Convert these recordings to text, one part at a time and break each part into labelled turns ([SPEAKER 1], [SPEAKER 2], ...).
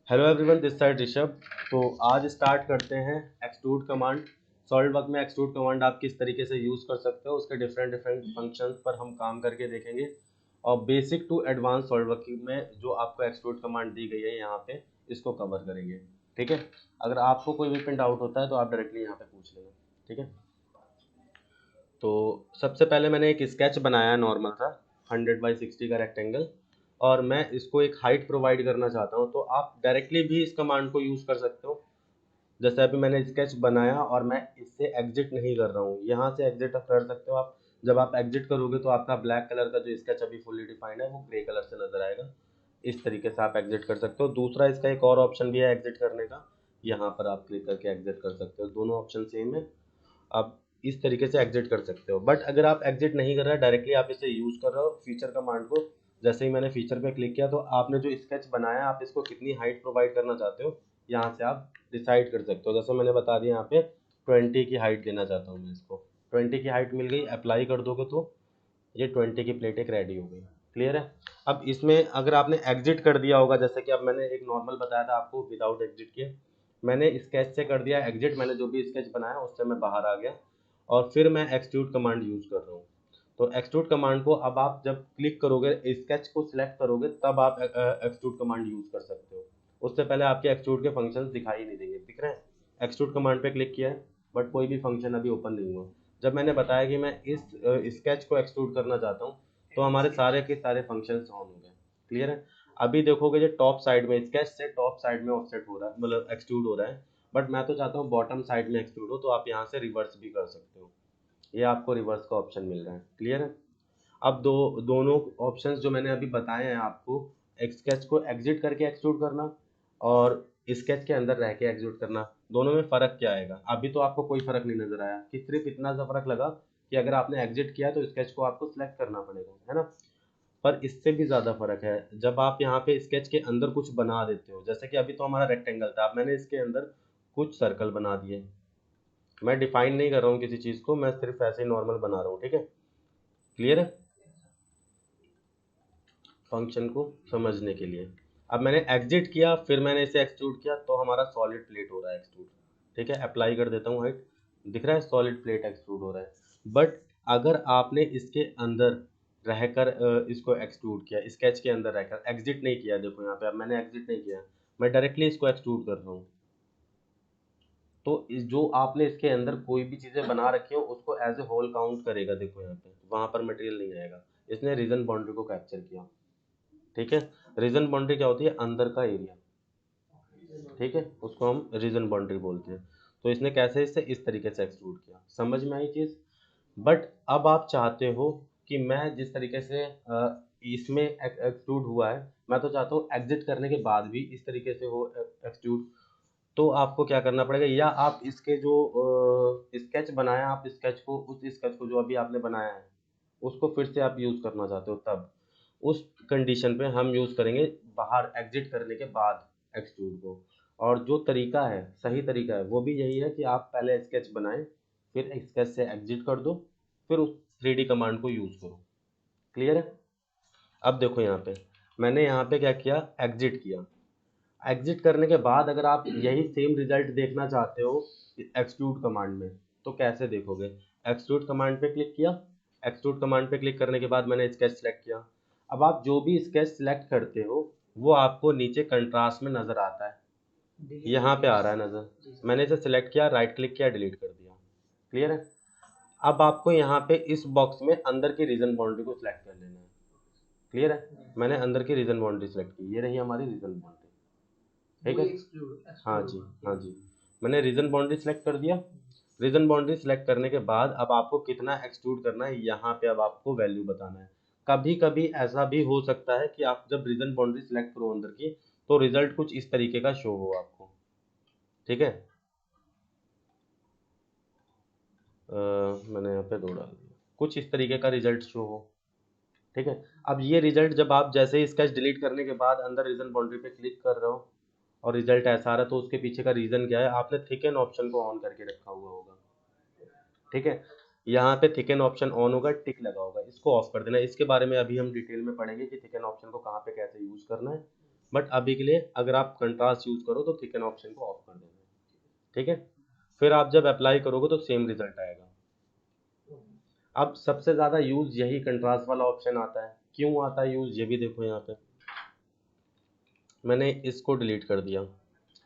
[SPEAKER 1] Hello everyone, this side Rishabh. तो आज start करते हैं एक्सट्रूड कमांड। सॉलिडवर्क में एक्सट्रूड कमांड आप किस तरीके से यूज़ कर सकते हो, उसके डिफरेंट डिफरेंट फंक्शंस पर हम काम करके देखेंगे। और बेसिक टू एडवांस सॉलिडवर्क में जो आपको एक्सट्रूड कमांड दी गई है यहाँ पे, इसको कवर करेंगे। ठीक है, अगर आपको कोई भी पिन डाउट होता है तो आप डायरेक्टली यहाँ पे पूछ लेंगे। ठीक है, तो सबसे पहले मैंने एक स्केच बनाया नॉर्मल सा 100x60 का रेक्टेंगल, और मैं इसको एक हाइट प्रोवाइड करना चाहता हूँ। तो आप डायरेक्टली भी इस कमांड को यूज़ कर सकते हो। जैसे अभी मैंने स्केच बनाया और मैं इससे एग्जिट नहीं कर रहा हूँ, यहाँ से एग्जिट कर सकते हो आप। जब आप एग्जिट करोगे तो आपका ब्लैक कलर का जो स्केच अभी फुल्ली डिफाइंड है वो ग्रे कलर से नजर आएगा। इस तरीके से आप एग्जिट कर सकते हो। दूसरा इसका एक और ऑप्शन भी है एग्जिट करने का, यहाँ पर आप क्लिक करके एग्जिट कर सकते हो। दोनों ऑप्शन सेम है, आप इस तरीके से एग्जिट कर सकते हो। बट अगर आप एग्जिट नहीं कर रहे हैं, डायरेक्टली आप इसे यूज कर रहे हो फीचर कमांड को, जैसे ही मैंने फीचर पे क्लिक किया तो आपने जो स्केच बनाया आप इसको कितनी हाइट प्रोवाइड करना चाहते हो यहाँ से आप डिसाइड कर सकते हो। जैसे मैंने बता दिया यहाँ पे 20 की हाइट देना चाहता हूँ मैं इसको। 20 की हाइट मिल गई, अप्लाई कर दोगे तो ये 20 की प्लेट एक रेडी हो गई। क्लियर है। अब इसमें अगर आपने एग्जिट कर दिया होगा, जैसे कि अब मैंने एक नॉर्मल बताया था आपको विदाउट एग्जिट किए, मैंने स्केच से कर दिया एग्जिट, मैंने जो भी स्केच बनाया उससे मैं बाहर आ गया और फिर मैं एक्सट्रूड कमांड यूज कर रहा हूँ। तो एक्सट्रूड कमांड को अब आप जब क्लिक करोगे, स्केच को सिलेक्ट करोगे, तब आप एक्सट्रूड कमांड यूज कर सकते हो। उससे पहले आपके एक्सट्रूड के फंक्शंस दिखाई नहीं देंगे। दिख रहे हैं, एक्सट्रूड कमांड पे क्लिक किया है बट कोई भी फंक्शन अभी ओपन नहीं हुआ। जब मैंने बताया कि मैं इस स्केच को एक्सट्रूड करना चाहता हूँ तो हमारे सारे के सारे फंक्शंस ऑन हो गए। क्लियर है। अभी देखोगे जो टॉप साइड में स्केच से टॉप साइड में ऑफसेट हो रहा है, मतलब एक्सट्रूड हो रहा है। बट मैं तो चाहता हूँ बॉटम साइड में एक्सट्रूड हो, तो आप यहाँ से रिवर्स भी कर सकते हो। ये आपको रिवर्स का ऑप्शन मिल रहा है। क्लियर है। अब दोनों ऑप्शंस जो मैंने अभी बताए हैं आपको, एक स्केच को एग्जिट करके एक्सट्रूड करना और स्केच के अंदर रह के एक्सट्रूड करना, दोनों में फ़र्क क्या आएगा? अभी तो आपको कोई फ़र्क नहीं नज़र आया कि सिर्फ इतना सा फ़र्क लगा कि अगर आपने एग्जिट किया तो स्केच को आपको सिलेक्ट करना पड़ेगा, है ना। पर इससे भी ज़्यादा फ़र्क है जब आप यहाँ पे स्केच के अंदर कुछ बना देते हो। जैसे कि अभी तो हमारा रेक्टेंगल था, अब मैंने इसके अंदर कुछ सर्कल बना दिए। मैं डिफाइन नहीं कर रहा हूँ किसी चीज़ को, मैं सिर्फ ऐसे ही नॉर्मल बना रहा हूँ। ठीक है, क्लियर है, फंक्शन को समझने के लिए। अब मैंने एग्जिट किया, फिर मैंने इसे एक्सट्रूड किया, तो हमारा सॉलिड प्लेट हो रहा है एक्सट्रूड। ठीक है, अप्लाई कर देता हूँ हाइट, दिख रहा है सॉलिड प्लेट एक्सट्रूड हो रहा है। बट अगर आपने इसके अंदर रहकर इसको एक्सट्रूड किया, स्केच के अंदर रहकर एग्जिट नहीं किया, देखो यहाँ पे अब मैंने एग्जिट नहीं किया, मैं डायरेक्टली इसको एक्सट्रूड कर रहा हूँ, तो जो आपने इसके अंदर कोई भी चीज़ें बना रखी हो उसको एज ए होल काउंट करेगा। देखो यहाँ पे वहाँ पर मटेरियल नहीं आएगा, इसने रीजन बाउंड्री को कैप्चर किया। ठीक है, रीजन बाउंड्री क्या होती है? अंदर का एरिया। ठीक है, उसको हम रीजन बाउंड्री बोलते हैं। तो इसने कैसे इसे इस तरीके से एक्सट्रूड किया, समझ में आई चीज़। बट अब आप चाहते हो कि मैं जिस तरीके से इसमें एक्सट्रूड हुआ है, मैं तो चाहता हूँ एग्जिट करने के बाद भी इस तरीके से हो एक्सट्रूड। तो आपको क्या करना पड़ेगा, या आप इसके जो स्केच बनाया, आप स्केच को, उस स्केच को जो अभी आपने बनाया है उसको फिर से आप यूज़ करना चाहते हो, तब उस कंडीशन पे हम यूज़ करेंगे बाहर एग्जिट करने के बाद एक्सट्रूड को। और जो तरीका है, सही तरीका है, वो भी यही है कि आप पहले स्केच बनाएं, फिर स्केच से एग्जिट कर दो, फिर उस 3D कमांड को यूज़ करो। क्लियर है। अब देखो यहाँ पे मैंने यहाँ पे क्या किया, एग्जिट किया। एग्जिट करने के बाद अगर आप यही सेम रिजल्ट देखना चाहते हो एक्सट्रूड कमांड में, तो कैसे देखोगे? एक्सट्रूड कमांड पे क्लिक किया, एक्सट्रूड कमांड पे क्लिक करने के बाद मैंने स्केच सेलेक्ट किया। अब आप जो भी स्केच सेलेक्ट करते हो वो आपको नीचे कंट्रास्ट में नज़र आता है, यहाँ पे आ रहा है नज़र। मैंने इसे सेलेक्ट किया, राइट क्लिक किया, डिलीट कर दिया। क्लियर है। अब आपको यहाँ पे इस बॉक्स में अंदर की रीजन बाउंड्री को सिलेक्ट कर लेना है। क्लियर है, मैंने अंदर की रीजन बाउंड्री सेलेक्ट की, ये रही हमारी रीजन बाउंड्री। ठीक है, हाँ जी, हाँ जी, मैंने रीजन बाउंड्री सेलेक्ट कर दिया। रीजन बाउंड्री सेलेक्ट करने के बाद अब आपको कितना एक्सट्रूड करना है यहाँ पे अब आपको वैल्यू बताना है। कभी कभी ऐसा भी हो सकता है कि आप जब रीजन बाउंड्री सेलेक्ट करो अंदर की, तो रिजल्ट कुछ इस तरीके का शो हो आपको। ठीक है, मैंने यहाँ पे 2 डाल दिया, कुछ इस तरीके का रिजल्ट शो हो। ठीक है, अब ये रिजल्ट जब आप जैसे ही स्केच डिलीट करने के बाद अंदर रीजन बाउंड्री पे क्लिक कर रहे हो और रिजल्ट ऐसा आ रहा है, तो उसके पीछे का रीजन क्या है? आपने थिकन ऑप्शन को ऑन करके रखा हुआ होगा। ठीक है, यहाँ पे थिकन ऑप्शन ऑन होगा, टिक लगा होगा, इसको ऑफ कर देना। इसके बारे में अभी हम डिटेल में पढ़ेंगे कि थिकन ऑप्शन को कहाँ पे कैसे यूज करना है। बट अभी के लिए अगर आप कंट्रास्ट यूज करो तो थिकन ऑप्शन को ऑफ कर देना, ठीक है। फिर आप जब अप्लाई करोगे तो सेम रिजल्ट आएगा। अब सबसे ज़्यादा यूज यही कंट्रास्ट वाला ऑप्शन आता है। क्यों आता है यूज, ये भी देखो यहाँ पे मैंने इसको डिलीट कर दिया,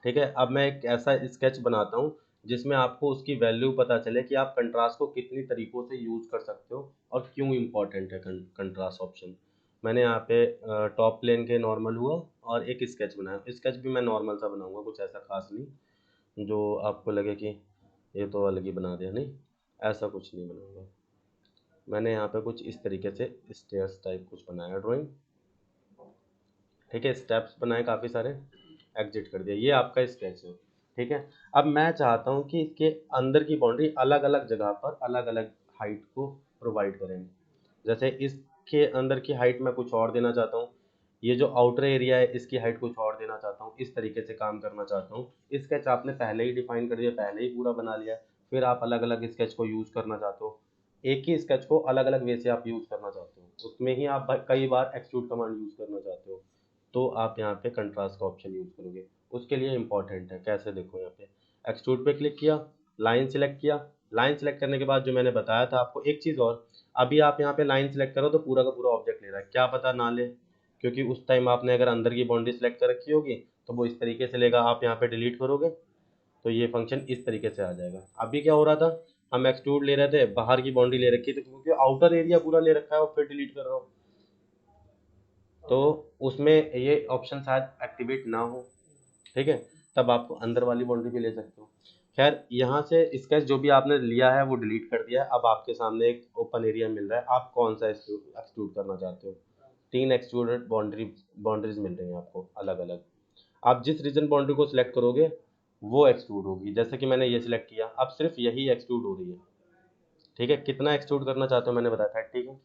[SPEAKER 1] ठीक है। अब मैं एक ऐसा स्केच बनाता हूँ जिसमें आपको उसकी वैल्यू पता चले कि आप कंट्रास्ट को कितनी तरीकों से यूज़ कर सकते हो और क्यों इम्पोर्टेंट है कंट्रास्ट ऑप्शन। मैंने यहाँ पे टॉप प्लेन के नॉर्मल हुआ और एक स्केच बनाया। स्केच भी मैं नॉर्मल सा बनाऊंगा, कुछ ऐसा खास नहीं जो आपको लगे कि ये तो अलग ही बना दिया, नहीं ऐसा कुछ नहीं बनाऊंगा। मैंने यहाँ पे कुछ इस तरीके से स्टेयर्स टाइप कुछ बनाया ड्राइंग, ठीक है। स्टेप्स बनाए काफ़ी सारे, एग्जिट कर दिया, ये आपका स्केच है, ठीक है। अब मैं चाहता हूँ कि इसके अंदर की बाउंड्री अलग अलग जगह पर अलग अलग हाइट को प्रोवाइड करें। जैसे इसके अंदर की हाइट मैं कुछ और देना चाहता हूँ, ये जो आउटर एरिया है इसकी हाइट कुछ और देना चाहता हूँ, इस तरीके से काम करना चाहता हूँ। स्केच आपने पहले ही डिफाइन कर दिया, पहले ही पूरा बना लिया, फिर आप अलग अलग स्केच को यूज़ करना चाहते हो, एक ही स्केच को अलग अलग वे से आप यूज़ करना चाहते हो, उसमें ही आप कई बार एक्सट्रूड कमांड यूज़ करना चाहते हो, तो आप यहाँ पे कंट्रास्ट का ऑप्शन यूज़ करोगे। उसके लिए इंपॉर्टेंट है, कैसे देखो यहाँ पे एक्सट्रूड पे क्लिक किया, लाइन सिलेक्ट किया। लाइन सेलेक्ट करने के बाद जो मैंने बताया था आपको एक चीज़ और, अभी आप यहाँ पे लाइन सेलेक्ट करो तो पूरा का पूरा ऑब्जेक्ट ले रहा है, क्या पता ना ले, क्योंकि उस टाइम आपने अगर अंदर की बाउंड्री सेलेक्ट कर रखी होगी तो वो इस तरीके से लेगा। आप यहाँ पे डिलीट करोगे तो ये फंक्शन इस तरीके से आ जाएगा। अभी क्या हो रहा था, हम एक्सट्रूड ले रहे थे, बाहर की बाउंड्री ले रखी थी क्योंकि आउटर एरिया पूरा ले रखा है और फिर डिलीट कर रहा हूँ, तो उसमें ये ऑप्शन शायद एक्टिवेट ना हो, ठीक है। तब आप अंदर वाली बाउंड्री भी ले सकते हो। खैर यहाँ से स्केच जो भी आपने लिया है वो डिलीट कर दिया है। अब आपके सामने एक ओपन एरिया मिल रहा है, आप कौन सा एक्सट्रूड करना चाहते हो। 3 एक्सट्रूडेड बाउंड्रीज मिल रही हैं आपको अलग अलग। आप जिस रीजन बाउंड्री को सिलेक्ट करोगे वो एक्सट्रूड होगी। जैसे कि मैंने ये सिलेक्ट किया, अब सिर्फ यही एक्सट्रूड हो रही है, ठीक है। कितना एक्सट्रूड करना चाहते हो मैंने बताया 30 को,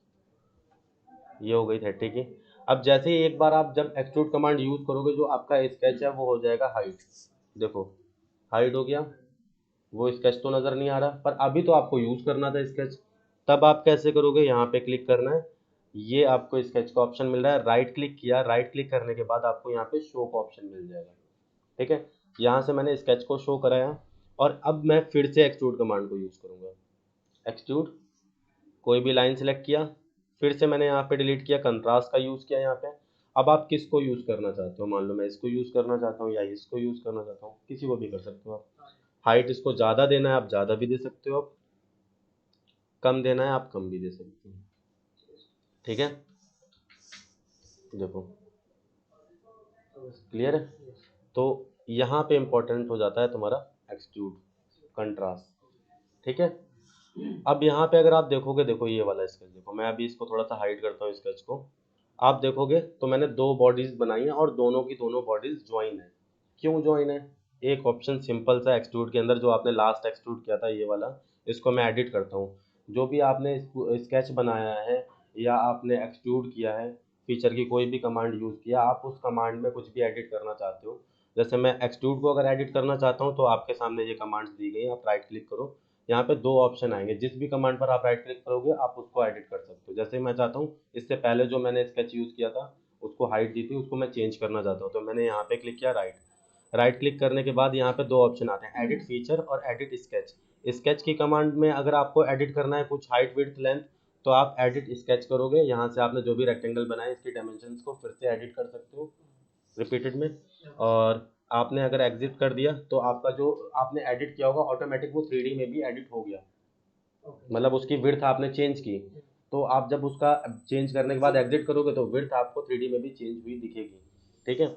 [SPEAKER 1] ये हो गई 30 की। अब जैसे ही एक बार आप जब एक्सट्रूड कमांड यूज करोगे जो आपका स्केच है वो हो जाएगा हाइड, देखो हाइड हो गया। वो स्केच तो नज़र नहीं आ रहा, पर अभी तो आपको यूज करना था स्केच। तब आप कैसे करोगे, यहाँ पे क्लिक करना है, ये आपको स्केच का ऑप्शन मिल रहा है, राइट क्लिक किया, राइट क्लिक करने के बाद आपको यहाँ पे शो का ऑप्शन मिल जाएगा, ठीक है। यहाँ से मैंने स्केच को शो कराया और अब मैं फिर से एक्सट्रूड कमांड को यूज करूंगा। एक्सट्रूड, कोई भी लाइन सेलेक्ट किया, फिर से मैंने यहाँ पे डिलीट किया, कंट्रास्ट का यूज़ किया यहाँ पे। अब आप किसको यूज़ करना चाहते हो, मान लो मैं इसको यूज़ करना चाहता हूँ या इसको यूज़ करना चाहता हूँ, किसी को भी कर सकते हो आप। हाइट इसको ज़्यादा देना है आप ज़्यादा भी दे सकते हो, आप कम देना है आप कम भी दे सकते हो, ठीक है। देखो क्लियर है। तो यहाँ पे इंपॉर्टेंट हो जाता है तुम्हारा एक्सट्रूड, कंट्रास्ट, ठीक है। अब यहाँ पे अगर आप देखोगे, देखो ये वाला स्केच देखो, मैं अभी इसको थोड़ा सा हाइड करता हूँ स्केच को। आप देखोगे तो मैंने दो बॉडीज बनाई हैं और दोनों की दोनों बॉडीज ज्वाइन है। क्यों ज्वाइन है, एक ऑप्शन सिंपल सा एक्सट्रूड के अंदर जो आपने लास्ट एक्सट्रूड किया था ये वाला, इसको मैं एडिट करता हूँ। जो भी आपने स्केच बनाया है या आपने एक्सट्रूड किया है, फीचर की कोई भी कमांड यूज़ किया, आप उस कमांड में कुछ भी एडिट करना चाहते हो। जैसे मैं एक्सट्रूड को अगर एडिट करना चाहता हूँ तो आपके सामने ये कमांड्स दी गई, आप राइट क्लिक करो, यहाँ पे दो ऑप्शन आएंगे, जिस भी कमांड पर आप राइट क्लिक करोगे आप उसको एडिट कर सकते हो। जैसे मैं चाहता हूँ इससे पहले जो मैंने स्केच यूज़ किया था उसको हाइट दी थी, उसको मैं चेंज करना चाहता हूँ, तो मैंने यहाँ पे क्लिक किया राइट। राइट क्लिक करने के बाद यहाँ पे दो ऑप्शन आते हैं, एडिट फीचर और एडिट स्केच। स्केच की कमांड में अगर आपको एडिट करना है कुछ हाइट विड्थ लेंथ, तो आप एडिट स्केच करोगे, यहाँ से आपने जो भी रेक्टेंगल बनाए इसकी डायमेंशंस को फिर से एडिट कर सकते हो रिपीटेड में। और आपने अगर एग्जिट कर दिया तो आपका जो आपने एडिट किया होगा ऑटोमेटिक वो 3D में भी एडिट हो गया, मतलब उसकी विड्थ आपने चेंज की, तो आप जब उसका चेंज करने के बाद एग्जिट करोगे तो विड्थ आपको 3D में भी चेंज हुई दिखेगी, ठीक है।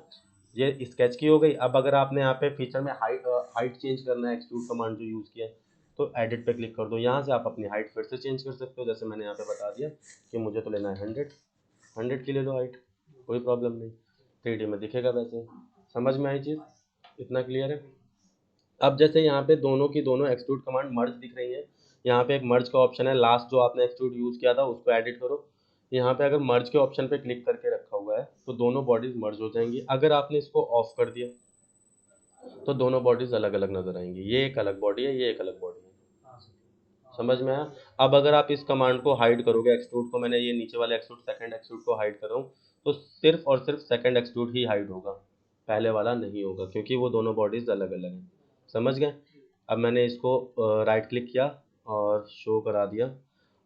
[SPEAKER 1] ये स्केच की हो गई। अब अगर आपने यहाँ पे फीचर में हाइट चेंज करना है, एक्सट्रूड कमांड जो यूज़ किया है, तो एडिट पे क्लिक कर दो, यहाँ से आप अपनी हाइट फिर से चेंज कर सकते हो। जैसे मैंने यहाँ पे बता दिया कि मुझे तो लेना है 100 की ले लो हाइट, कोई प्रॉब्लम नहीं, 3D में दिखेगा वैसे। समझ में आई चीज़, इतना क्लियर है। अब जैसे यहाँ पे दोनों की दोनों एक्सट्रूड कमांड मर्ज दिख रही है, यहाँ पे एक मर्ज का ऑप्शन है, लास्ट जो आपने एक्सट्रूड यूज़ किया था उसको एडिट करो। यहाँ पे अगर मर्ज के ऑप्शन पे क्लिक करके रखा हुआ है तो दोनों बॉडीज मर्ज हो जाएंगी। अगर आपने इसको ऑफ कर दिया तो दोनों बॉडीज अलग अलग नजर आएंगी, ये एक अलग बॉडी है, ये एक अलग बॉडी है। समझ में आया। अब अगर आप इस कमांड को हाइड करोगे, एक्सट्रूड को, मैंने ये नीचे वाले एक्सट्रूड सेकंड एक्सट्रूड को हाइड कर रहा हूँ, तो सिर्फ और सिर्फ सेकंड एक्सट्रूड ही हाइड होगा, पहले वाला नहीं होगा, क्योंकि वो दोनों बॉडीज अलग अलग हैं। समझ गए? अब मैंने इसको राइट क्लिक किया और शो करा दिया।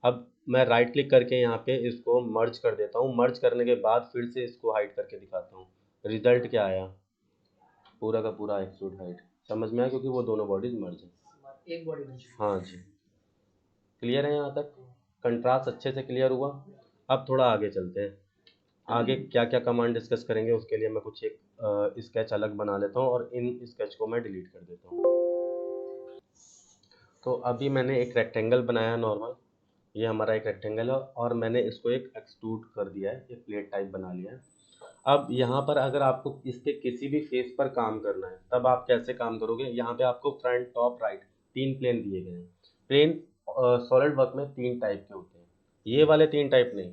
[SPEAKER 1] अब मैं राइट क्लिक करके यहाँ पे इसको मर्ज कर देता हूँ। मर्ज करने के बाद फिर से इसको हाइड करके दिखाता हूँ। रिजल्ट क्या आया? पूरा का पूरा एक्सट्रूड हाइड। समझ में आया? क्योंकि वो दोनों बॉडीज मर्ज हैं, एक बॉडी। हाँ जी, क्लियर है यहाँ तक? कंट्रास्ट अच्छे से क्लियर हुआ। अब थोड़ा आगे चलते हैं। आगे क्या क्या कमांड डिस्कस करेंगे उसके लिए मैं कुछ एक स्केच अलग बना लेता हूँ और इन स्केच को मैं डिलीट कर देता हूँ। तो अभी मैंने एक रेक्टेंगल बनाया नॉर्मल, ये हमारा एक रेक्टेंगल है और मैंने इसको एक एक्सट्रूड कर दिया है, एक प्लेट टाइप बना लिया है। अब यहाँ पर अगर आपको इसके किसी भी फेस पर काम करना है तब आप कैसे काम करोगे? यहाँ पे आपको फ्रंट, टॉप, राइट 3 प्लेन दिए गए हैं। प्लेन सॉलिड वर्क में 3 टाइप के होते हैं, ये वाले 3 टाइप नहीं,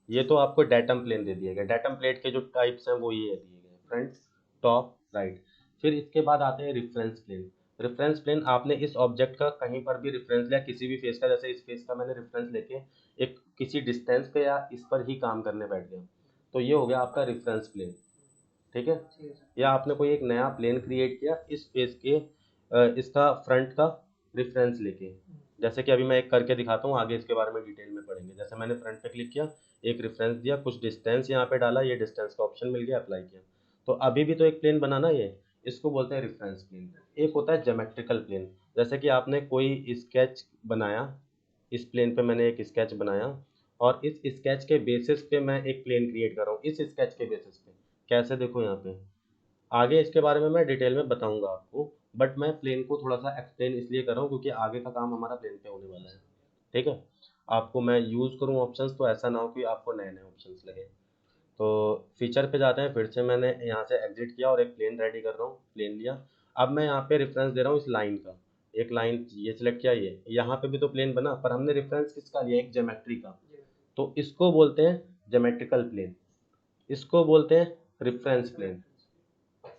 [SPEAKER 1] ये तो आपको डेटम प्लेन दे दिए गए। डेटम प्लेट के जो टाइप्स हैं वो ये दिए गए, फ्रंट, टॉप, राइट। फिर इसके बाद आते हैं रेफरेंस प्लेन। रेफरेंस प्लेन आपने इस ऑब्जेक्ट का कहीं पर भी रेफरेंस लिया, किसी भी फेस का, जैसे इस फेस का मैंने रेफरेंस लेके एक किसी डिस्टेंस पे या इस पर ही काम करने बैठ गया, तो ये हो गया आपका रेफरेंस प्लेन। ठीक है? या आपने कोई एक नया प्लेन क्रिएट किया इस फेस के इसका फ्रंट का रेफरेंस लेके, जैसे कि अभी मैं एक करके दिखाता हूँ, आगे इसके बारे में डिटेल में पढ़ेंगे। जैसे मैंने फ्रंट पे क्लिक किया, एक रेफरेंस दिया, कुछ डिस्टेंस यहाँ पे डाला, ये डिस्टेंस का ऑप्शन मिल गया, अप्लाई किया, तो अभी भी तो एक प्लेन बना ना ये, इसको बोलते हैं रेफरेंस प्लेन। एक होता है ज्योमेट्रिकल प्लेन, जैसे कि आपने कोई स्केच बनाया, इस प्लेन पे मैंने एक स्केच बनाया और इस स्केच के बेसिस पे मैं एक प्लेन क्रिएट कर रहा हूँ, इस स्केच के बेसिस पे। कैसे? देखो यहाँ पे आगे इसके बारे में मैं डिटेल में बताऊंगा आपको, बट मैं प्लेन को थोड़ा सा एक्सप्लेन इसलिए कर रहा हूँ क्योंकि आगे का काम हमारा प्लेन पे होने वाला है। ठीक है? आपको मैं यूज़ करूँ ऑप्शंस, तो ऐसा ना हो कि आपको नए नए ऑप्शंस लगे। तो फीचर पे जाते हैं, फिर से मैंने यहाँ से एग्जिट किया और एक प्लेन रेडी कर रहा हूँ, प्लेन लिया। अब मैं यहाँ पे रेफरेंस दे रहा हूँ इस लाइन का, एक लाइन ये सिलेक्ट किया, ये यहाँ पे भी तो प्लेन बना, पर हमने रेफरेंस किसका लिया? एक ज्योमेट्री का, तो इसको बोलते हैं ज्योमेट्रिकल प्लेन, इसको बोलते हैं रेफरेंस प्लेन।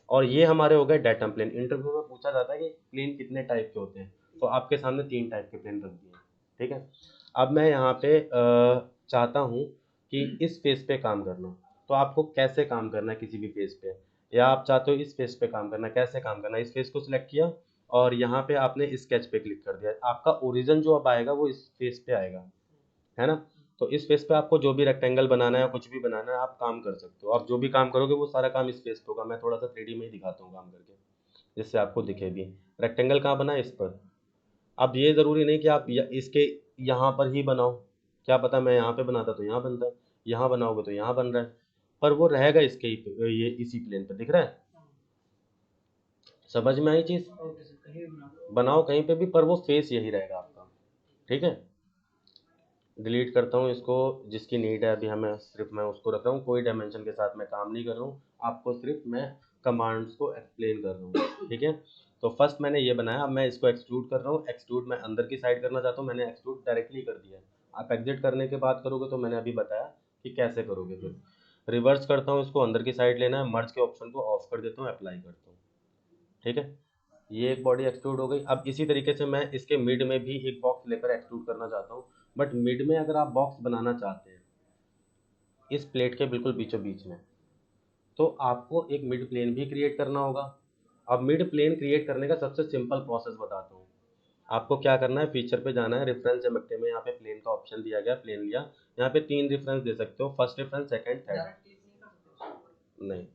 [SPEAKER 1] और ये हमारे हो गए डेटम प्लेन। इंटरव्यू में पूछा जाता है कि प्लेन कितने टाइप के होते हैं, तो आपके सामने 3 टाइप के प्लेन रख दिए। ठीक है? अब मैं यहाँ पे चाहता हूँ कि इस फेस पे काम करना, तो आपको कैसे काम करना है किसी भी फेस पे, या आप चाहते हो इस फेस पे काम करना, कैसे काम करना है? इस फेस को सिलेक्ट किया और यहाँ पे आपने स्केच पे क्लिक कर दिया, आपका ओरिजिन जो अब आएगा वो इस फेस पे आएगा, है ना? तो इस फेस पे आपको जो भी रेक्टेंगल बनाना है, कुछ भी बनाना है, आप काम कर सकते हो। आप जो भी काम करोगे वो सारा काम इस फेस पे होगा। मैं थोड़ा सा 3D में ही दिखाता हूँ काम करके, जिससे आपको दिखे भी। रेक्टेंगल कहाँ बना है? इस पर। अब ये ज़रूरी नहीं कि आप इसके यहाँ पर ही बनाओ, क्या पता मैं यहाँ पे बनाता तो यहाँ बनता, यहाँ बनाओगे तो यहाँ बन रहा है, पर वो रहेगा इसके ही ये इसी प्लेन पे, दिख रहा है? समझ में आई चीज़? बनाओ कहीं पे भी, पर वो फेस यही रहेगा आपका। ठीक है? डिलीट करता हूँ इसको, जिसकी नीड है अभी हमें सिर्फ मैं उसको रख रहा हूँ, कोई डायमेंशन के साथ मैं काम नहीं कर रहा हूँ, आपको सिर्फ मैं कमांड्स को एक्सप्लेन कर रहा हूँ। ठीक है? तो फर्स्ट मैंने ये बनाया, अब मैं इसको एक्सट्रूड कर रहा हूँ। एक्सट्रूड मैं अंदर की साइड करना चाहता हूँ, मैंने एक्सट्रूड डायरेक्टली कर दिया है। आप एग्जिट करने के बाद करोगे तो मैंने अभी बताया कि कैसे करोगे। फिर रिवर्स करता हूँ, इसको अंदर की साइड लेना है, मर्ज के ऑप्शन को ऑफ कर देता हूँ, अप्लाई करता हूँ। ठीक है? ये एक बॉडी एक्सट्रूड हो गई। अब इसी तरीके से मैं इसके मिड में भी एक बॉक्स लेकर एक्सट्रूड करना चाहता हूँ, बट मिड में अगर आप बॉक्स बनाना चाहते हैं इस प्लेट के बिल्कुल बीचों बीच में, तो आपको एक मिड प्लेन भी क्रिएट करना होगा। अब मिड प्लेन क्रिएट करने का सबसे सिंपल प्रोसेस बताता हूँ। आपको क्या करना है, फीचर पे जाना है, रेफरेंस ज्योमेट्री में यहाँ पे प्लेन का ऑप्शन दिया गया, प्लेन लिया, यहाँ पे 3 रेफरेंस दे सकते हो, फर्स्ट रेफरेंस, सेकंड, थर्ड। नहीं,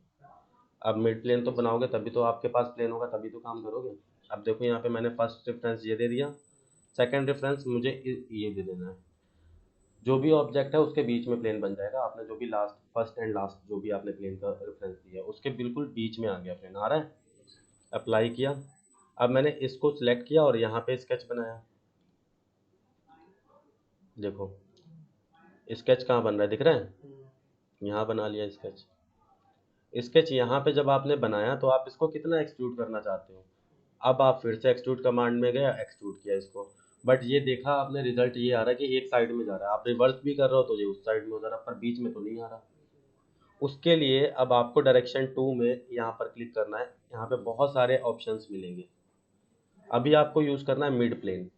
[SPEAKER 1] अब मिड प्लेन तो बनाओगे तभी तो आपके पास प्लेन होगा, तभी तो काम करोगे। अब देखो यहाँ पे मैंने फर्स्ट रेफरेंस ये दे दिया, सेकंड रेफरेंस मुझे ये दे देना है, जो भी ऑब्जेक्ट है उसके बीच में प्लेन बन जाएगा। आपने जो भी लास्ट, फर्स्ट एंड लास्ट जो भी आपने प्लेन का रेफरेंस दिया उसके बिल्कुल बीच में आ गया प्लेन, आ रहा है? अप्लाई किया। अब मैंने इसको सिलेक्ट किया और यहाँ पे स्केच बनाया, देखो स्केच कहाँ बन रहा है, दिख रहा है? यहाँ बना लिया स्केच। स्केच यहाँ पे जब आपने बनाया तो आप इसको कितना एक्सट्रूड करना चाहते हो? अब आप फिर से एक्सट्रूड कमांड में गए, एक्सट्रूड किया इसको, बट ये देखा आपने रिजल्ट ये आ रहा है कि एक साइड में जा रहा है। आप रिवर्स भी कर रहे हो तो ये उस साइड में हो जा रहा है, पर बीच में तो नहीं आ रहा। उसके लिए अब आपको डायरेक्शन 2 में यहाँ पर क्लिक करना है, यहाँ पे बहुत सारे ऑप्शंस मिलेंगे। अभी आपको यूज़ करना है मिड प्लेन।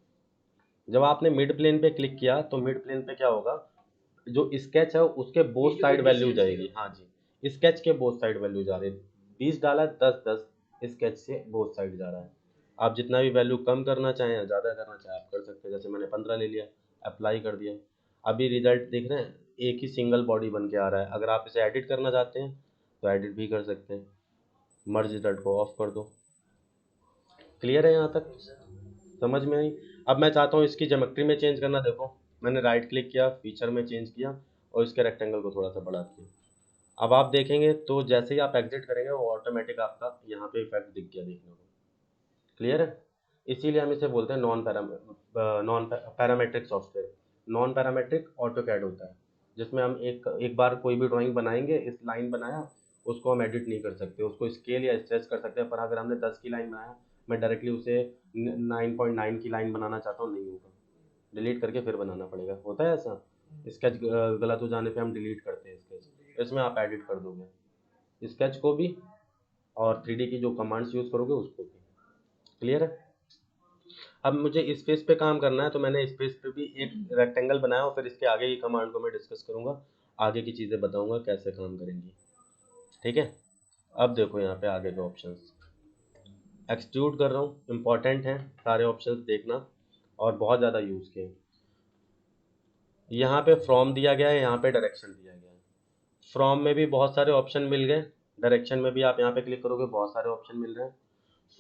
[SPEAKER 1] जब आपने मिड प्लेन पे क्लिक किया तो मिड प्लेन पे क्या होगा, जो स्केच है उसके बोथ साइड वैल्यू जाएगी। हाँ जी, स्केच के बोथ साइड वैल्यू जा रही है। 20 डाला, 10 स्केच से बोथ साइड जा रहा है। आप जितना भी वैल्यू कम करना चाहें या ज़्यादा करना चाहें आप कर सकते हैं। जैसे मैंने 15 ले लिया, अप्लाई कर दिया, अभी रिजल्ट देख रहे हैं, एक ही सिंगल बॉडी बन के आ रहा है। अगर आप इसे एडिट करना चाहते हैं तो एडिट भी कर सकते हैं। मर्ज रिजल्ट को ऑफ कर दो। क्लियर है यहाँ तक? समझ में आई? अब मैं चाहता हूँ इसकी ज्योमेट्री में चेंज करना। देखो मैंने राइट क्लिक किया, फीचर में चेंज किया और इसके रेक्टेंगल को थोड़ा सा बढ़ा दिया। अब आप देखेंगे तो जैसे ही आप एग्जिट करेंगे वो ऑटोमेटिक आपका यहाँ पे इफेक्ट दिख गया देखने को। क्लियर है? इसीलिए हम इसे बोलते हैं non parametric software. Non parametric AutoCAD होता है, जिसमें हम एक बार कोई भी ड्राइंग बनाएंगे, इस लाइन बनाया, उसको हम एडिट नहीं कर सकते, उसको स्केल या स्ट्रेच कर सकते हैं। पर अगर हमने 10 की लाइन बनाया, मैं डायरेक्टली उसे 9.9 की लाइन बनाना चाहता हूँ, नहीं होगा, डिलीट करके फिर बनाना पड़ेगा। होता है ऐसा, स्केच गलत हो जाने पे हम डिलीट करते हैं स्केच। इसमें आप एडिट कर दोगे स्केच को भी और 3D की जो कमांड्स यूज़ करोगे उसको भी। क्लियर है? अब मुझे इस पेज पे काम करना है, तो मैंने इस पेज पे भी एक रेक्टेंगल बनाया और फिर इसके आगे की कमांड को मैं डिस्कस करूंगा, आगे की चीज़ें बताऊंगा कैसे काम करेंगी। ठीक है? अब देखो यहाँ पे आगे के ऑप्शंस एक्सट्रूड कर रहा हूँ, इंपॉर्टेंट हैं सारे ऑप्शंस देखना और बहुत ज़्यादा यूज़ किए। यहाँ पे फ्रॉम दिया गया है, यहाँ पे डायरेक्शन दिया गया है। फ्रॉम में भी बहुत सारे ऑप्शन मिल गए, डायरेक्शन में भी आप यहाँ पे क्लिक करोगे बहुत सारे ऑप्शन मिल रहे हैं।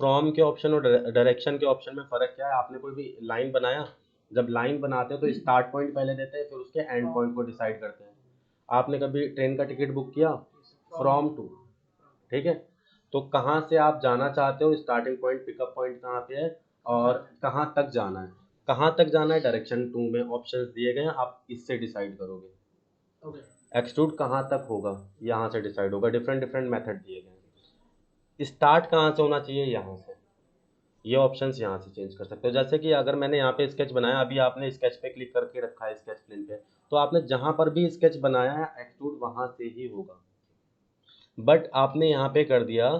[SPEAKER 1] फ्रॉम के ऑप्शन और डायरेक्शन के ऑप्शन में फ़र्क क्या है? आपने कोई भी लाइन बनाया, जब लाइन बनाते हैं तो स्टार्ट पॉइंट पहले देते हैं, फिर उसके एंड पॉइंट को डिसाइड करते हैं। आपने कभी ट्रेन का टिकट बुक किया, फ्रॉम टू, ठीक है, तो कहाँ से आप जाना चाहते हो, स्टार्टिंग पॉइंट, पिकअप पॉइंट कहाँ पे है और कहाँ तक जाना है। कहाँ तक जाना है डायरेक्शन 2 में ऑप्शंस दिए गए हैं, आप इससे डिसाइड करोगे। एक्सट्रूड कहाँ तक होगा, यहाँ से डिसाइड होगा। डिफरेंट डिफरेंट मेथड दिए गए हैं। स्टार्ट कहाँ से होना चाहिए, यहाँ से। ये ऑप्शंस यहाँ से चेंज कर सकते हो। जैसे कि अगर मैंने यहाँ पे स्केच बनाया, अभी आपने स्केच पे क्लिक करके रखा है स्केच प्लेन पे, तो आपने जहाँ पर भी स्केच बनाया है एक्सट्रूड वहाँ से ही होगा। बट आपने यहाँ पे कर दिया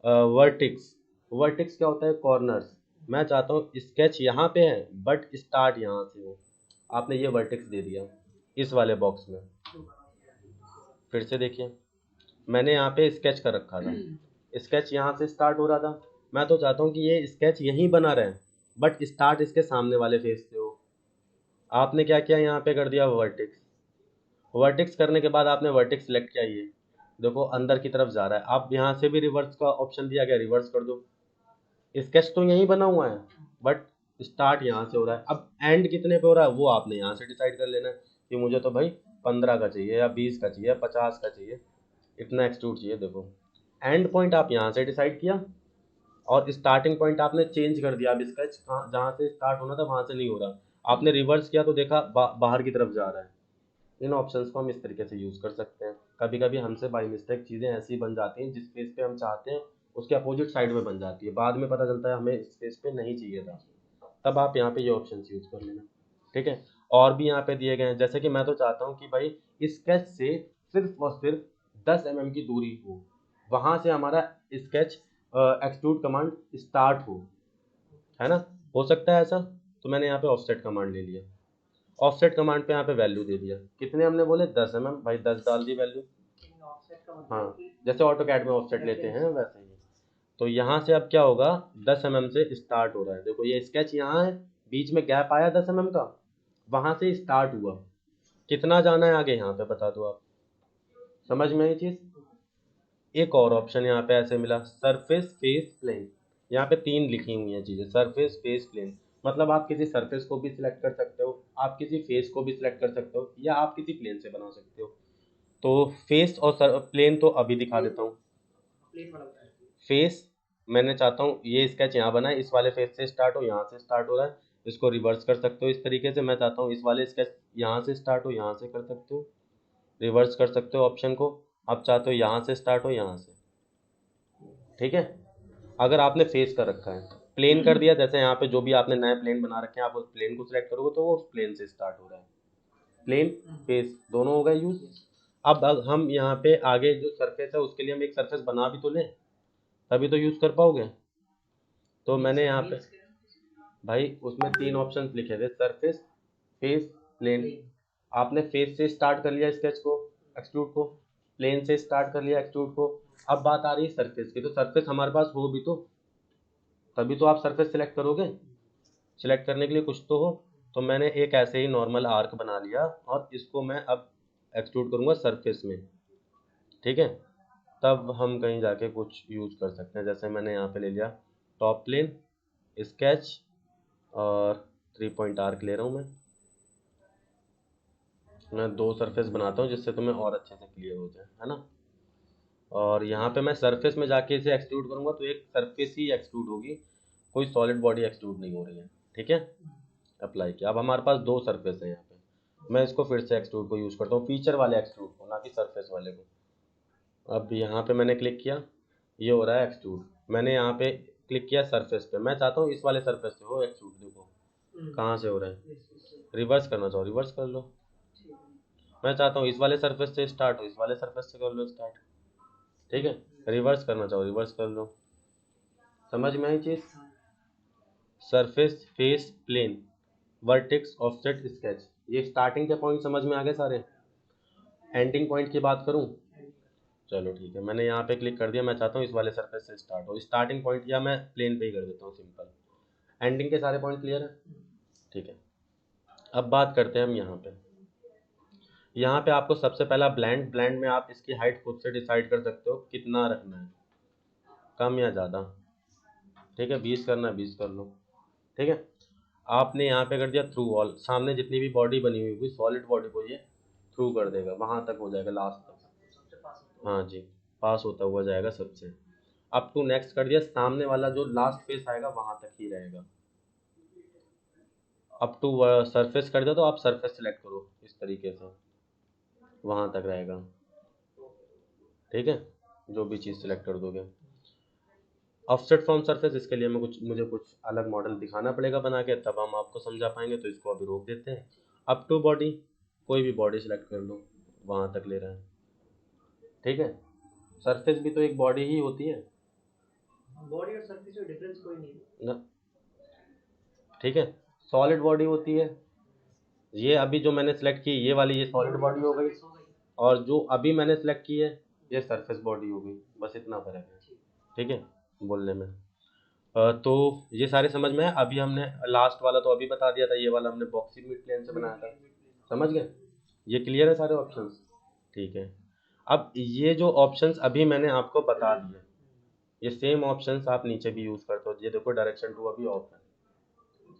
[SPEAKER 1] वर्टिक्स। वर्टिक्स क्या होता है? कॉर्नर्स। मैं चाहता हूँ स्केच यहाँ पे है बट स्टार्ट यहाँ से हो, आपने ये वर्टिक्स दे दिया इस वाले बॉक्स में। फिर से देखिए, मैंने यहाँ पे स्केच कर रखा था, स्केच यहाँ से स्टार्ट हो रहा था। मैं तो चाहता हूँ कि ये स्केच यहीं बना रहे बट स्टार्ट इसके सामने वाले फेस से हो। आपने क्या किया, यहाँ पे कर दिया वर्टेक्स। वर्टेक्स करने के बाद आपने वर्टेक्स सेलेक्ट किया, ये देखो अंदर की तरफ जा रहा है। आप यहाँ से भी रिवर्स का ऑप्शन दिया गया, रिवर्स कर दो। स्केच तो यहीं बना हुआ है बट स्टार्ट यहाँ से हो रहा है। अब एंड कितने पे हो रहा है वो आपने यहाँ से डिसाइड कर लेना है कि मुझे तो भाई 15 का चाहिए या 20 का चाहिए या 50 का चाहिए, इतना एक्सट्रूड चाहिए। देखो एंड पॉइंट आप यहाँ से डिसाइड किया और स्टार्टिंग पॉइंट आपने चेंज कर दिया। अब स्केच जहाँ से स्टार्ट होना था वहाँ से नहीं हो रहा, आपने रिवर्स किया तो देखा बाहर की तरफ जा रहा है। इन ऑप्शंस को हम इस तरीके से यूज़ कर सकते हैं। कभी कभी हमसे बाई मिस्टेक चीज़ें ऐसी बन जाती हैं जिस पेज पे हम चाहते हैं उसके अपोजिट साइड में बन जाती है, बाद में पता चलता है हमें इस पेज पे नहीं चाहिए था। तब आप यहाँ पे ये ऑप्शंस यूज़ कर लेना। ठीक है? और भी यहाँ पे दिए गए हैं, जैसे कि मैं तो चाहता हूँ कि भाई स्केच से सिर्फ और सिर्फ 10 mm की दूरी हो, वहाँ से हमारा स्केच एक्सट्रूड कमांड स्टार्ट हो, है ना? हो सकता है ऐसा, तो मैंने यहाँ पे ऑफसेट कमांड ले लिया। ऑफसेट कमांड पे यहाँ पे वैल्यू दे दिया, कितने हमने बोले 10 mm, भाई 10 डाल दी वैल्यू। हाँ, जैसे ऑटो कैड में ऑफसेट लेते हैं वैसे ही। तो यहाँ से अब क्या होगा, 10 mm से स्टार्ट हो रहा है। देखो ये स्केच यहाँ है, बीच में गैप आया 10 mm का, वहाँ से स्टार्ट हुआ। कितना जाना है आगे यहाँ पे बता दो आप। समझ में आई चीज़? एक और ऑप्शन यहाँ पे ऐसे मिला, सरफेस फेस प्लेन। यहाँ पे 3 लिखी हुई हैं चीज़ें, सरफेस फेस प्लेन। मतलब आप किसी सरफेस को भी सिलेक्ट कर सकते हो, आप किसी फेस को भी सिलेक्ट कर सकते हो, या आप किसी प्लेन से बना सकते हो। तो फेस और प्लेन तो अभी दिखा देता हूँ। फेस मैंने चाहता हूँ ये स्केच यहाँ बना है, इस वाले फेस से स्टार्ट हो, यहाँ से स्टार्ट हो रहा है, इसको रिवर्स कर सकते हो इस तरीके से। मैं चाहता हूँ इस वाले स्केच यहाँ से स्टार्ट हो, यहाँ से कर सकते हो, रिवर्स कर सकते हो ऑप्शन को। आप चाहते हो यहाँ से स्टार्ट हो, यहाँ से। ठीक है? अगर आपने फेस कर रखा है, प्लेन कर दिया, जैसे यहाँ पे जो भी आपने नए प्लेन बना रखे हैं, आप उस प्लेन को सिलेक्ट करोगे तो वो उस प्लेन से स्टार्ट हो रहा है। प्लेन फेस दोनों हो गए यूज। अब हम यहाँ पे आगे जो सरफेस है उसके लिए हम एक सरफेस बना भी तो लें, तभी तो यूज कर पाओगे। तो मैंने यहाँ पे भाई उसमें 3 ऑप्शन लिखे थे, सरफेस, फेस, प्लेन। आपने फेस से स्टार्ट कर लिया स्केच को, एक्सट्रूड को, प्लेन से स्टार्ट कर लिया एक्सट्रूड को। अब बात आ रही है सरफेस की, तो सरफेस हमारे पास हो भी तो तभी तो आप सरफेस सिलेक्ट करोगे, सिलेक्ट करने के लिए कुछ तो हो। तो मैंने एक ऐसे ही नॉर्मल आर्क बना लिया और इसको मैं अब एक्सट्रूड करूँगा सरफेस में, ठीक है। तब हम कहीं जाके कुछ यूज कर सकते हैं, जैसे मैंने यहाँ पे ले लिया टॉप प्लेन, स्केच और 3 पॉइंट आर्क ले रहा हूँ मैं 2 सरफेस बनाता हूँ जिससे तुम्हें और अच्छे से क्लियर हो जाए, है ना। और यहाँ पे मैं सरफेस में जाके इसे एक्सट्रूड करूँगा तो एक सरफेस ही एक्सट्रूड होगी, कोई सॉलिड बॉडी एक्सट्रूड नहीं हो रही है, ठीक है। अप्लाई किया, अब हमारे पास 2 सरफेस है यहाँ पे। मैं इसको फिर से एक्सट्रूड को यूज़ करता हूँ, फीचर वाले एक्सट्रूड को, ना कि सरफेस वाले को। अब यहाँ पे मैंने क्लिक किया, ये हो रहा है एक्सट्रूड। मैंने यहाँ पे क्लिक किया सरफेस पे, मैं चाहता हूँ इस वाले सरफेस से हो एक्सट्रूड, देखो कहाँ से हो रहा है। रिवर्स करना चाहो रिवर्स कर लो, मैं चाहता हूँ इस वाले सरफेस से स्टार्ट हो, इस वाले सरफेस से कर लो स्टार्ट, ठीक है। रिवर्स करना चाहो रिवर्स कर लो। समझ में आई चीज़? Surface, face, plane, vertex, offset, sketch, ये स्टार्टिंग के पॉइंट समझ में आ गए सारे। एंडिंग पॉइंट की बात करूं, चलो ठीक है, मैंने यहाँ पे क्लिक कर दिया, मैं चाहता हूँ इस वाले सरफेस से स्टार्ट हो, स्टार्टिंग पॉइंट या मैं प्लेन पे ही कर देता हूँ सिंपल। एंडिंग के सारे पॉइंट क्लियर है, ठीक है। अब बात करते हैं हम यहाँ पे आपको सबसे पहला ब्लेंड, ब्लेंड में आप इसकी हाइट खुद से डिसाइड कर सकते हो कितना रखना है, कम या ज़्यादा, ठीक है। 20 करना है 20 कर लो, ठीक है। आपने यहाँ पे कर दिया थ्रू ऑल, सामने जितनी भी बॉडी बनी हुई होगी सॉलिड बॉडी को ये थ्रू कर देगा, वहाँ तक हो जाएगा लास्ट तक, हाँ जी, पास होता हुआ जाएगा सबसे। अप टू नेक्स्ट कर दिया, सामने वाला जो लास्ट फेस आएगा वहाँ तक ही रहेगा। अप टू सरफेस कर दिया तो आप सरफेस सेलेक्ट करो इस तरीके से, वहाँ तक रहेगा, ठीक है, जो भी चीज़ सिलेक्ट कर दोगे। ऑफसेट फ्रॉम सरफेस, इसके लिए मुझे कुछ अलग मॉडल दिखाना पड़ेगा बना के, तब हम आपको समझा पाएंगे, तो इसको अभी रोक देते हैं। अप टू बॉडी, कोई भी बॉडी सिलेक्ट कर लो, वहाँ तक ले रहा है, ठीक है। सरफेस भी तो एक बॉडी ही होती है,
[SPEAKER 2] बॉडी और सरफेस में डिफरेंस कोई नहीं
[SPEAKER 1] ना, ठीक है। सॉलिड बॉडी होती है, ये अभी जो मैंने सेलेक्ट की ये वाली, ये सॉलिड बॉडी हो गई, और जो अभी मैंने सेलेक्ट की है ये सरफेस बॉडी हो गई, बस इतना फर्क है, ठीक है, बोलने में। तो ये सारे समझ में है। अभी हमने लास्ट वाला तो अभी बता दिया था, ये वाला हमने बॉक्सी मिड प्लेन से बनाया था, समझ गए। ये क्लियर है सारे ऑप्शंस, ठीक है। अब ये जो ऑप्शंस अभी मैंने आपको बता दिए, ये सेम ऑप्शंस आप नीचे भी यूज़ करते हो, ये देखो डायरेक्शन 2 अभी ऑफ है,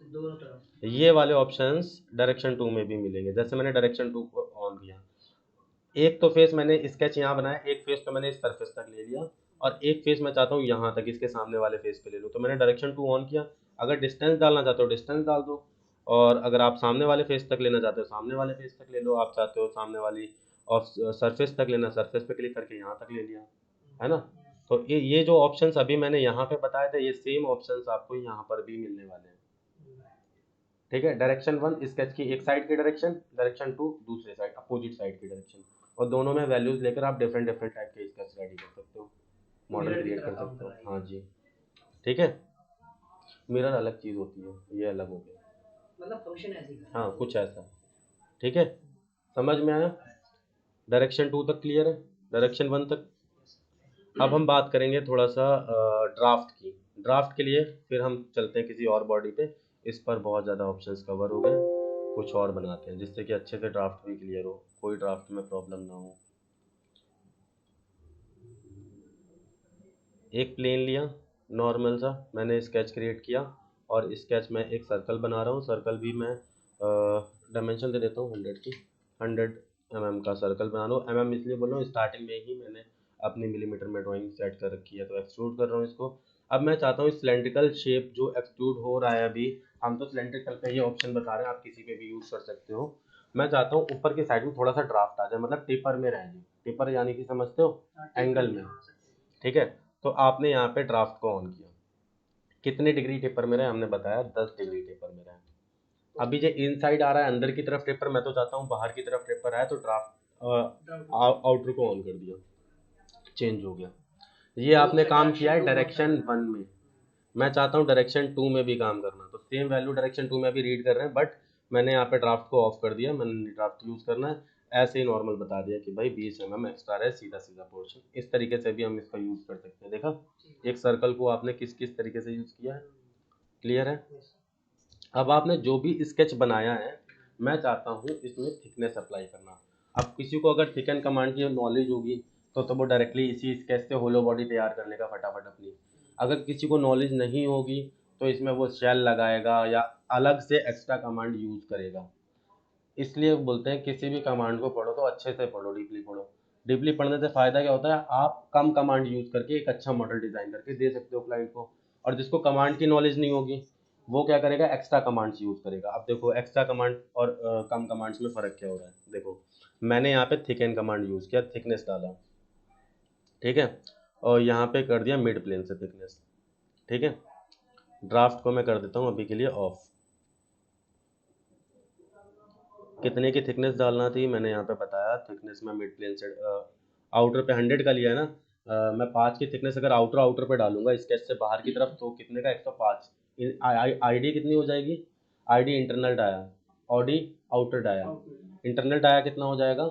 [SPEAKER 2] दोनों तरफ
[SPEAKER 1] ये वाले ऑप्शंस डायरेक्शन 2 में भी मिलेंगे। जैसे मैंने डायरेक्शन 2 को ऑन किया, एक तो फेस मैंने स्केच यहाँ बनाया, एक फेस तो मैंने इस सरफेस तक ले लिया, और एक फेस मैं चाहता हूँ यहाँ तक, इसके सामने वाले फेस पे ले लूँ, तो मैंने डायरेक्शन 2 ऑन किया। अगर डिस्टेंस डालना चाहते हो डिस्टेंस डाल दो, और अगर आप सामने वाले फेस तक लेना चाहते हो सामने वाले फेस तक ले लो, आप चाहते हो सामने वाली और सरफेस तक लेना, सरफेस पे क्लिक करके यहाँ तक ले लिया, है ना। तो ये जो ऑप्शंस अभी मैंने यहाँ पे बताए थे, ये सेम ऑप्शंस आपको यहाँ पर भी मिलने वाले हैं, ठीक है। डायरेक्शन 1 स्केच की एक साइड की डायरेक्शन, डायरेक्शन 2 दूसरे साइड अपोजिट साइड की डायरेक्शन, और दोनों में वैल्यूज लेकर आप डिफरेंट डिफरेंट टाइप के स्केच रेडी कर सकते हो, मॉडल क्रिएट कर सकते हो, हाँ जी, ठीक है। मिरर अलग चीज़ होती है, ये अलग हो गया,
[SPEAKER 2] मतलब फंक्शन ऐसे ही
[SPEAKER 1] हाँ कुछ ऐसा, ठीक है। समझ में आया? डायरेक्शन 2 तक क्लियर है, डायरेक्शन 1 तक। अब हम बात करेंगे थोड़ा सा ड्राफ्ट की। ड्राफ्ट के लिए फिर हम चलते हैं किसी और बॉडी पे, इस पर बहुत ज़्यादा ऑप्शंस कवर हो गए, कुछ और बनाते हैं जिससे कि अच्छे से ड्राफ्ट भी क्लियर हो, कोई ड्राफ्ट में प्रॉब्लम ना हो। एक प्लेन लिया नॉर्मल सा, मैंने स्केच क्रिएट किया, और स्केच में एक सर्कल बना रहा हूँ, सर्कल भी मैं डायमेंशन दे देता हूँ 100 की, 100 mm का सर्कल बना लो। mm इसलिए बोल रहा हूँ, स्टार्टिंग में ही मैंने अपनी मिलीमीटर में ड्राइंग सेट कर रखी है, तो एक्सट्रूड कर रहा हूँ इसको। अब मैं चाहता हूँ सिलेंड्रिकल शेप जो एक्सट्रूड हो रहा है, अभी हम तो सिलेंड्रिकल का ये ऑप्शन बता रहे हैं, आप किसी पे भी यूज़ कर सकते हो। मैं चाहता हूँ ऊपर की साइड में थोड़ा सा ड्राफ्ट आ जाए, मतलब टेपर में रह जाए, टेपर यानी कि समझते हो, एंगल में, ठीक है। तो आपने यहाँ पे ड्राफ्ट को ऑन किया, कितने डिग्री टेपर में रहे हमने बताया, 10 डिग्री टेपर में रहे। अभी जो इनसाइड आ रहा है अंदर की तरफ टेपर, मैं तो चाहता हूँ बाहर की तरफ टेपर आए, तो ड्राफ्ट आउटर को ऑन कर दिया, चेंज हो गया। ये आपने काम किया है डायरेक्शन 1 में, मैं चाहता हूँ डायरेक्शन 2 में भी काम करना, तो सेम वैल्यू डायरेक्शन 2 में भी रीड कर रहे हैं, बट मैंने यहाँ पे ड्राफ्ट को ऑफ कर दिया, मैंने ड्राफ्ट यूज़ करना है, ऐसे ही नॉर्मल बता दिया कि भाई 20 mm एक्स्ट्रा रहे, सीधा सीधा पोर्शन। इस तरीके से भी हम इसका यूज़ कर सकते हैं। देखा एक सर्कल को आपने किस किस तरीके से यूज़ किया है, क्लियर है। अब आपने जो भी स्केच बनाया है, मैं चाहता हूँ इसमें थिकनेस अप्लाई करना। अब किसी को अगर थिकन कमांड की नॉलेज होगी तो वो डायरेक्टली इसी स्केच से होलो बॉडी तैयार कर लेगा फटाफट अपनी। अगर किसी को नॉलेज नहीं होगी तो इसमें वो शेल लगाएगा या अलग से एक्स्ट्रा कमांड यूज़ करेगा। इसलिए बोलते हैं किसी भी कमांड को पढ़ो तो अच्छे से पढ़ो, डीपली पढ़ो। डीपली पढ़ने से फ़ायदा क्या होता है, आप कम कमांड यूज़ करके एक अच्छा मॉडल डिज़ाइन करके दे सकते हो क्लाइंट को। और जिसको कमांड की नॉलेज नहीं होगी वो क्या करेगा, एक्स्ट्रा कमांड्स यूज़ करेगा। अब देखो एक्स्ट्रा कमांड और कम कमांड्स में फ़र्क क्या हो रहा है। देखो मैंने यहाँ पे थिकन कमांड यूज़ किया, थिकनेस डाला, ठीक है, और यहाँ पे कर दिया मिड प्लेन से थिकनेस, ठीक है। ड्राफ्ट को मैं कर देता हूँ अभी के लिए ऑफ। कितने की थिकनेस डालना थी मैंने यहाँ पे बताया, थिकनेस में मिड प्लेन से आउटर पे 100 का लिया है ना। मैं 5 की थिकनेस अगर आउटर आउटर पे डालूंगा स्केच से बाहर की तरफ तो कितने का, 105। आईडी कितनी हो जाएगी, ID internal dia, OD outer dia, internal dia कितना हो जाएगा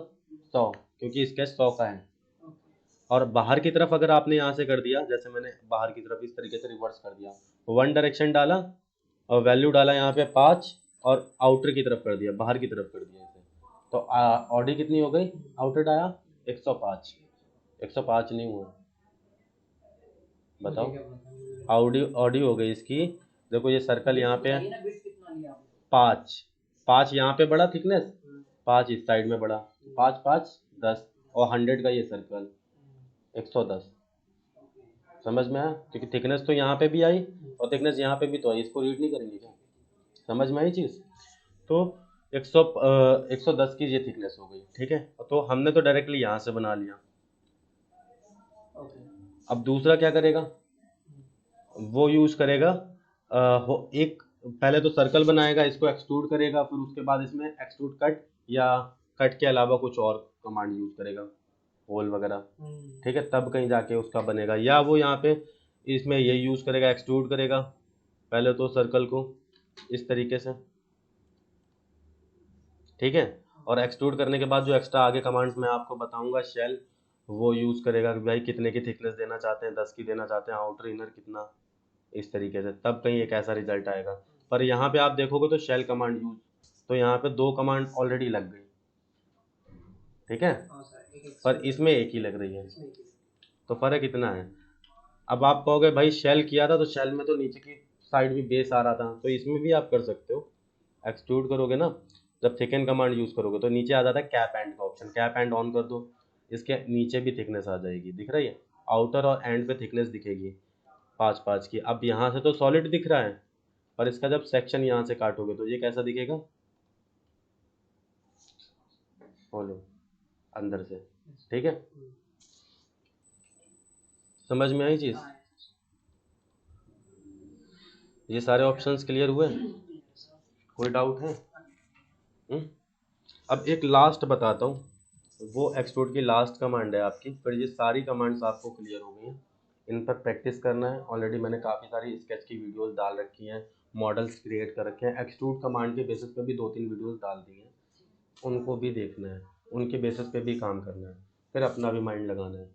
[SPEAKER 1] 100, क्योंकि स्केच 100 का है। और बाहर की तरफ अगर आपने यहाँ से कर दिया, जैसे मैंने बाहर की तरफ इस तरीके से रिवर्स कर दिया, वन डायरेक्शन डाला और वैल्यू डाला यहाँ पे 5 और आउटर की तरफ कर दिया, बाहर की तरफ कर दिया इसे, तो ऑडी कितनी हो गई, आउटर डाया 105, 105 नहीं हुआ, बताओ, ऑडी ऑडी हो गई इसकी। देखो ये सर्कल यहाँ पे है 5, 5 यहाँ पे बढ़ा थिकनेस, 5 इस साइड में बढ़ा, 5 5 10 और 100 का ये सर्कल 110। समझ में आया, क्योंकि थिकनेस तो यहाँ पे भी आई और थिकनेस यहाँ पे भी तो आई, इसको रीड नहीं करेंगे क्या, समझ में आई चीज़। तो 110 की ये थिकनेस हो गई, ठीक है। तो हमने तो डायरेक्टली यहाँ से बना लिया। अब दूसरा क्या करेगा, वो यूज करेगा एक पहले तो सर्कल बनाएगा, इसको एक्सट्रूड करेगा, फिर उसके बाद इसमें एक्सट्रूड कट या कट के अलावा कुछ और कमांड यूज करेगा, होल वगैरह, ठीक है, तब कहीं जाके उसका बनेगा। या वो यहाँ पे इसमें ये यूज करेगा, एक्सट्रूड करेगा पहले तो सर्कल को इस तरीके से, ठीक है। और एक्सट्रूड करने के बाद जो एक्स्ट्रा आगे कमांड्स मैं आपको बताऊंगा शेल, वो यूज़ करेगा कि भाई कितने की थिकनेस देना चाहते हैं, 10 की देना चाहते हैं, आउटर इनर कितना, इस तरीके से, तब कहीं एक ऐसा रिजल्ट आएगा। पर यहाँ पे आप देखोगे तो शेल कमांड यूज, तो यहाँ पे 2 कमांड ऑलरेडी लग गई, ठीक है, पर इसमें एक ही लग रही है, तो फर्क इतना है। अब आप कहोगे भाई शेल किया था तो शेल में तो नीचे की साइड भी बेस आ रहा था, तो इसमें भी आप कर सकते हो। एक्सट्रूड करोगे ना, जब थिकन कमांड यूज़ करोगे तो नीचे आ जाता है कैप एंड का ऑप्शन, कैप एंड ऑन कर दो, इसके नीचे भी थिकनेस आ जाएगी, दिख रही है, आउटर और एंड पे थिकनेस दिखेगी 5 5 की। अब यहाँ से तो सॉलिड दिख रहा है, पर इसका जब सेक्शन यहाँ से काटोगे तो ये कैसा दिखेगा, बोलो अंदर से, ठीक है। समझ में आई चीज़, ये सारे ऑप्शंस क्लियर हुए, कोई डाउट है। हुँ? अब एक लास्ट बताता हूँ, वो एक्सट्रूड की लास्ट कमांड है आपकी, फिर ये सारी कमांड्स आपको क्लियर हो गई हैं। इन पर प्रैक्टिस करना है, ऑलरेडी मैंने काफ़ी सारी स्केच की वीडियोस डाल रखी हैं, मॉडल्स क्रिएट कर रखे हैं, एक्सट्रूड कमांड के बेसिस पे भी 2-3 वीडियोस डाल दी हैं, उनको भी देखना है, उनके बेसिस पे भी काम करना है, फिर अपना भी माइंड लगाना है,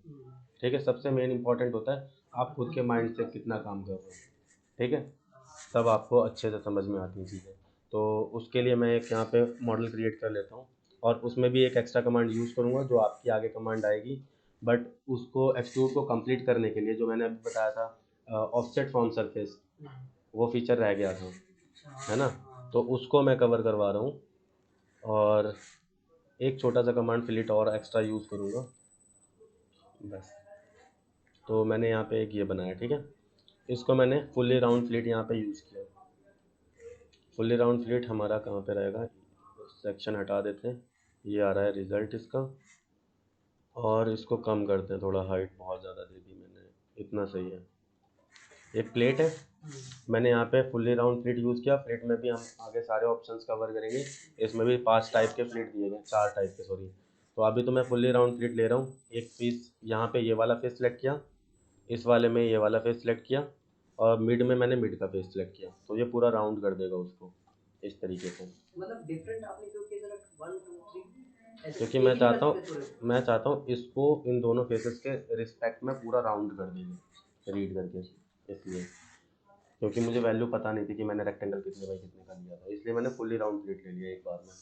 [SPEAKER 1] ठीक है। सबसे मेन इंपॉर्टेंट होता है आप खुद के माइंड से कितना काम कर रहे हो, ठीक है, तब आपको अच्छे से समझ में आती हैं चीज़ें। तो उसके लिए मैं एक यहाँ पे मॉडल क्रिएट कर लेता हूँ और उसमें भी एक एक्स्ट्रा कमांड यूज़ करूँगा जो आपकी आगे कमांड आएगी, बट उसको एक्सट्रूड को कंप्लीट करने के लिए जो मैंने अभी बताया था ऑफसेट फ्रॉम सरफेस, वो फीचर रह गया था, है ना, तो उसको मैं कवर करवा रहा हूँ। और एक छोटा सा कमांड फिलिट और एक्स्ट्रा यूज़ करूँगा बस। तो मैंने यहाँ पे एक ये बनाया, ठीक है, इसको मैंने फुल्ली राउंड फ्लिट यहाँ पे यूज़ किया। फुल्ली राउंड फ्लिट हमारा कहाँ पे रहेगा, सेक्शन हटा देते हैं, ये आ रहा है रिज़ल्ट इसका, और इसको कम करते हैं थोड़ा, हाइट बहुत ज़्यादा दे दी मैंने, इतना सही है। एक प्लेट है, मैंने यहाँ पे फुल्ली राउंड फ्लिट यूज़ किया, फ्लिट में भी हम आगे सारे ऑप्शंस कवर करेंगे, इसमें भी 5 टाइप के फ्लिट दिए गए, 4 टाइप के सॉरी। तो अभी तो मैं फुल्ली राउंड फ्लिट ले रहा हूँ, एक पीस यहाँ पे ये वाला फेस सेलेक्ट किया, इस वाले में ये वाला फेस सेलेक्ट किया, और मिड में मैंने मिड का फेस सेलेक्ट किया, तो ये पूरा राउंड कर देगा उसको, इस तरीके से,
[SPEAKER 2] मतलब डिफरेंट आपने क्यों किया जरा 1 2 3 ऐसे
[SPEAKER 1] क्योंकि
[SPEAKER 2] एक ही बात पे थोड़े
[SPEAKER 1] मैं चाहता हूँ इसको इन दोनों फेसेस के रिस्पेक्ट में पूरा राउंड कर देंगे रीड करके, इसलिए क्योंकि मुझे वैल्यू पता नहीं थी कि मैंने रेक्टेंगल कितने बाई कितने का लिया था, इसलिए मैंने फुली राउंड प्लेट ले लिया एक बार में।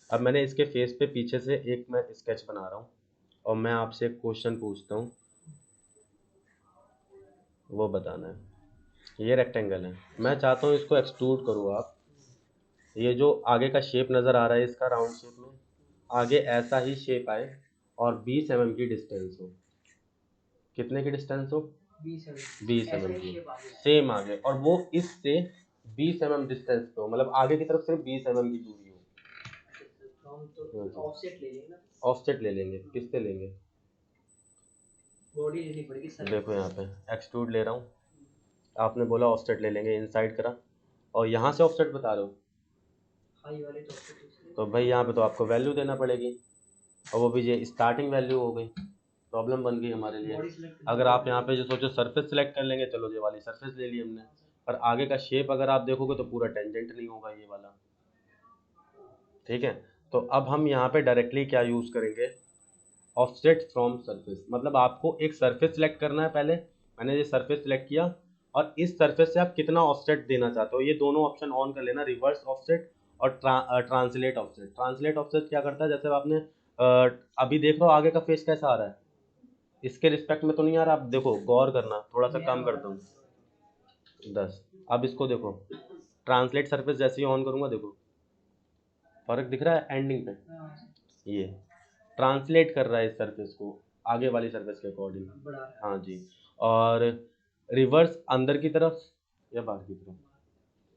[SPEAKER 1] अब मैंने इसके फेस पे पीछे से एक मैं स्केच बना रहा हूँ और मैं आपसे एक क्वेश्चन पूछता हूँ, वो बताना है। ये रेक्टेंगल है, मैं चाहता हूँ इसको एक्सट्रूड करो आप। ये जो आगे का शेप नज़र आ रहा है इसका राउंड शेप में, आगे ऐसा ही शेप आए और 20 mm की डिस्टेंस हो। कितने की डिस्टेंस हो?
[SPEAKER 2] 20
[SPEAKER 1] 20
[SPEAKER 2] ऐसा
[SPEAKER 1] mm
[SPEAKER 2] ही
[SPEAKER 1] की,
[SPEAKER 2] शेप आ गया
[SPEAKER 1] सेम आगे, और वो इससे 20 mm डिस्टेंस पे हो, मतलब आगे की तरफ सिर्फ 20 mm की दूरी हो।
[SPEAKER 2] तो हम तो ऑफसेट ले लेंगे ना,
[SPEAKER 1] ऑफसेट ले लेंगे, किससे लेंगे?
[SPEAKER 2] बॉडी लेनी पड़ेगी सर।
[SPEAKER 1] देखो यहाँ पे एक्सट्रूड ले रहा हूँ, आपने बोला ऑफसेट ले लेंगे, इनसाइड करा और यहाँ से ऑफसेट बता रहे हो,
[SPEAKER 2] हाई वाले तो ऑफसेट
[SPEAKER 1] तो भाई यहाँ पे तो आपको वैल्यू देना पड़ेगी और वो भी ये स्टार्टिंग वैल्यू हो गई, प्रॉब्लम बन गई हमारे लिए। अगर आप यहाँ पे जो सोचो सरफेस सेलेक्ट कर लेंगे, चलो ये वाली सरफेस ले ली हमने, पर आगे का शेप अगर आप देखोगे तो पूरा टेंजेंट नहीं होगा ये वाला, ठीक है। तो अब हम यहाँ पे डायरेक्टली क्या यूज़ करेंगे, ऑफसेट फ्रॉम सरफेस, मतलब आपको एक सरफेस सेलेक्ट करना है पहले, मैंने ये सरफेस सेलेक्ट किया और इस सरफेस से आप कितना ऑफसेट देना चाहते हो ये दोनों ऑप्शन ऑन कर लेना, रिवर्स ऑफसेट और ट्रांसलेट ऑफसेट। ट्रांसलेट ऑफसेट क्या करता है, जैसे आपने अभी देख रहे हो आगे का फेस कैसा आ रहा है, इसके रिस्पेक्ट में तो नहीं आ रहा, आप देखो गौर करना, थोड़ा सा कम करता हूँ 10। अब इसको देखो, ट्रांसलेट सरफेस जैसे ही ऑन करूँगा देखो फर्क दिख रहा है एंडिंग पे, ये ट्रांसलेट कर रहा है इस सरफेस को आगे वाली सरफेस के अकॉर्डिंग, हाँ जी। और रिवर्स अंदर की तरफ या बाहर की तरफ,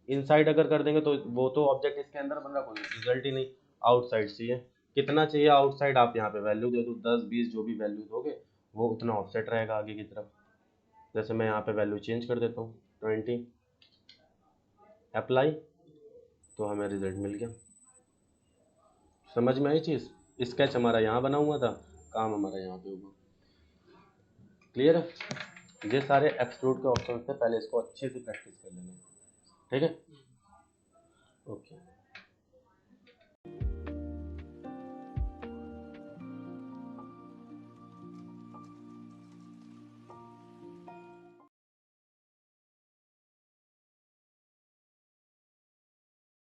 [SPEAKER 1] इनसाइड अगर कर देंगे तो वो तो ऑब्जेक्ट इसके अंदर बन रहा, कोई रिजल्ट ही नहीं, आउटसाइड चाहिए। कितना चाहिए आउटसाइड, आप यहाँ पे वैल्यू दे दो 10 20 जो भी वैल्यू दोगे वो उतना ऑफसेट रहेगा आगे की तरफ। जैसे मैं यहाँ पे वैल्यू चेंज कर देता हूँ 20, अप्लाई, तो हमें रिजल्ट मिल गया। समझ में आई चीज़? स्केच हमारा यहाँ बना हुआ था, काम हमारा यहाँ पे होगा। क्लियर है? ये सारे एक्सट्रूड के ऑप्शन थे, पहले इसको अच्छे से प्रैक्टिस कर लेना, ठीक है? ओके।